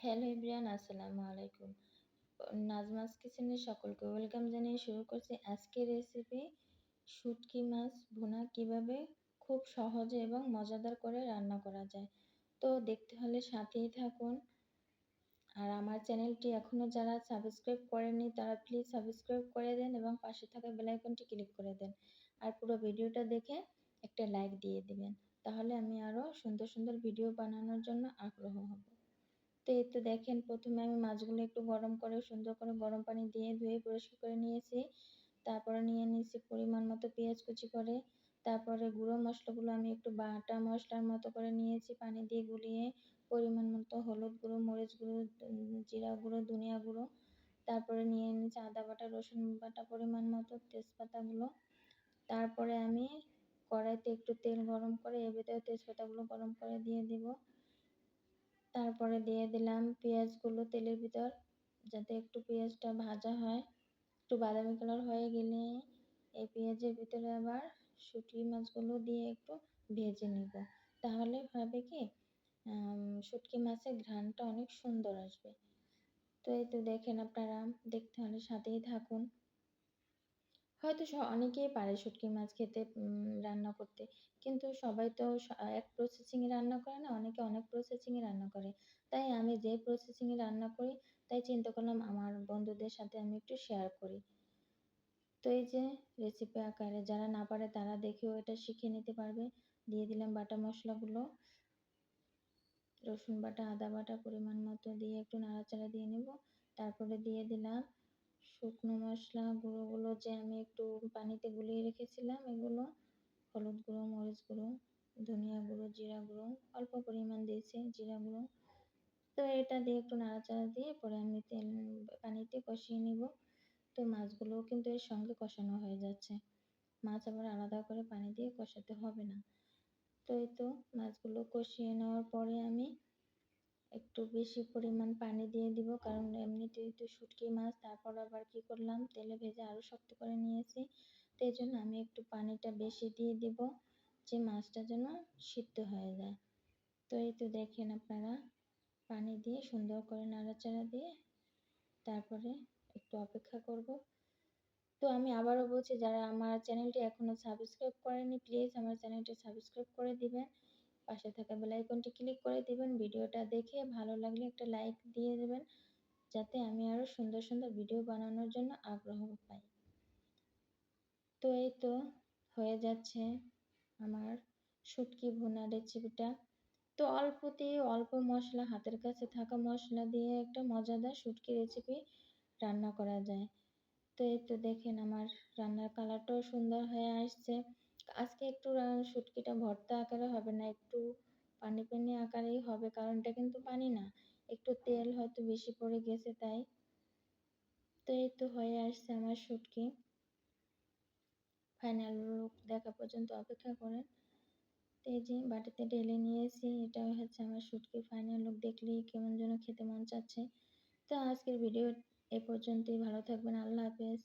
Hello everyone, আসসালামু আলাইকুম। নাজমাস কিচেনে সকলকে ওয়েলকাম জানিয়ে শুরু করছি আজকের রেসিপি শুটকি মাছ ভুনা কিভাবে খুব সহজে এবং মজাদার করে রান্না করা যায়। তো দেখতে হলে সাথেই থাকুন। আর আমার চ্যানেলটি এখনও যারা সাবস্ক্রাইব করেননি তারা প্লিজ সাবস্ক্রাইব করে দেন এবং পাশে থাকা বেল আইকনটি ক্লিক করে দেন। আর পুরো ভিডিওটা দেখে একটা লাইক দিয়ে দিবেন, তাহলে আমি আরও সুন্দর সুন্দর ভিডিও বানানোর জন্য আগ্রহ হব। তো এই তো দেখেন, প্রথমে আমি মাছগুলো একটু গরম করে সুন্দর করে গরম পানি দিয়ে ধুয়ে পরিষ্কার করে নিয়েছি। তারপরে নিয়ে নিয়েছি পরিমাণ মতো পেঁয়াজ কুচি করে। তারপরে গুঁড়ো মশলাগুলো আমি একটু বাটা মশলার মতো করে নিয়েছি, পানি দিয়ে গুলিয়ে। পরিমাণ মতো হলুদ গুঁড়ো, মরিচ গুঁড়ো, জিরা গুঁড়ো, ধনিয়া গুঁড়ো। তারপরে নিয়ে নিয়েছি আদা বাটা, রসুন বাটা পরিমাণ মতো, তেজপাতাগুলো। তারপরে আমি কড়াইতে একটু তেল গরম করে এর ভিতরে তেজপাতাগুলো গরম করে দিয়ে দিব। তারপরে দিয়ে দিলাম পেঁয়াজগুলো তেলের ভিতর, যাতে একটু পেঁয়াজটা ভাজা হয়। একটু বাদামি কালার হয়ে গেলে এই পেঁয়াজের ভিতরে আবার শুটকি মাছগুলো দিয়ে একটু ভেজে নেব। তাহলে হবে কি, শুটকি মাছের ঘ্রাণটা অনেক সুন্দর আসবে। তো এই তো দেখেন, আপনারা দেখতে হলে সাথেই থাকুন। হয়তো অনেকেই পারে শুটকি মাছ খেতে, রান্না করতে। কিন্তু সবাই তো এক প্রসেসিংয়ে রান্না করে না, অনেকে অনেক প্রসেসিংয়ে রান্না করে। তাই আমি যে প্রসেসিংয়ে রান্না করি, তাই চিন্তা করলাম আমার বন্ধুদের সাথে আমি একটু শেয়ার করি। তো এই যে রেসিপি আকারে, যারা না পারে তারা দেখেও এটা শিখে নিতে পারবে। দিয়ে দিলাম বাটা মশলাগুলো, রসুন বাটা, আদা বাটা পরিমাণ মতো দিয়ে একটু নাড়াচাড়া দিয়ে নেব। তারপরে দিয়ে দিলাম শুকনো মশলা গুঁড়োগুলো, যে আমি একটু পানিতে গুলিয়ে রেখেছিলাম এগুলো। হলুদ গুঁড়ো, মরিচ গুঁড়ো, ধনিয়া গুঁড়ো, জিরা গুঁড়ো, অল্প পরিমাণ দিয়েছি জিরা গুঁড়ো। তো এটা দিয়ে একটু নাড়াচাড়া দিয়ে পরে আমি পানিতে কষিয়ে নিব। তো মাছগুলোও কিন্তু এর সঙ্গে কষানো হয়ে যাচ্ছে। মাছ আবার আলাদা করে পানি দিয়ে কষাতে হবে না। তো এই তো মাছগুলো কষিয়ে নেওয়ার পরে আমি একটু বেশি পরিমাণ পানি দিয়ে দিব, কারণ এমনিতেই তো শুটকি মাছ, তারপর আবার কি করলাম, তেলে ভেজে আরও শক্ত করে নিয়েছি। তো এই জন্য আমি একটু পানিটা বেশি দিয়ে দিব, যে মাছটা যেন সিদ্ধ হয়ে যায়। তো এই তো দেখেন আপনারা, পানি দিয়ে সুন্দর করে নাড়াচাড়া দিয়ে তারপরে একটু অপেক্ষা করব। তো আমি আবারও বলছি, যারা আমার চ্যানেলটি এখনও সাবস্ক্রাইব করেনি প্লিজ আমার চ্যানেলটি সাবস্ক্রাইব করে দিবেন, পাশে থাকা বেল আইকনটি ক্লিক করে দিবেন। ভিডিওটা দেখে ভালো লাগলে একটা লাইক দিয়ে দেবেন, যাতে আমি আরও সুন্দর সুন্দর ভিডিও বানানোর জন্য আগ্রহ পাই। তো এই তো হয়ে যাচ্ছে আমার শুটকি ভুনা রেসিপিটা। তো অল্পতেই অল্প মশলা, হাতের কাছে থাকা মশলা দিয়ে একটা মজাদার শুটকি রেসিপি রান্না করা যায়। তো এই তো দেখেন, আমার রান্নার কালারটাও সুন্দর হয়ে আসছে। আজকে একটু শুটকিটা ভর্তা আকারে হবে না, একটু পানি পানি আকারেই হবে, কারণ এটা কিন্তু পানি না, একটু তেল হয়তো বেশি পড়ে গেছে তাই। তো এই তো হয়ে আসছে আমার শুটকি। ফাইনাল লুক দেখা পর্যন্ত অপেক্ষা করেন। তো এই যে বাটিতে ঢেলে নিয়েছি, এটা হচ্ছে আমার শুটকির ফাইনাল লুক। দেখলেই কেমন যেন খেতে মন চাচ্ছে। তো আজকের ভিডিও এ পর্যন্তই। ভালো থাকবেন। আল্লাহ হাফেজ।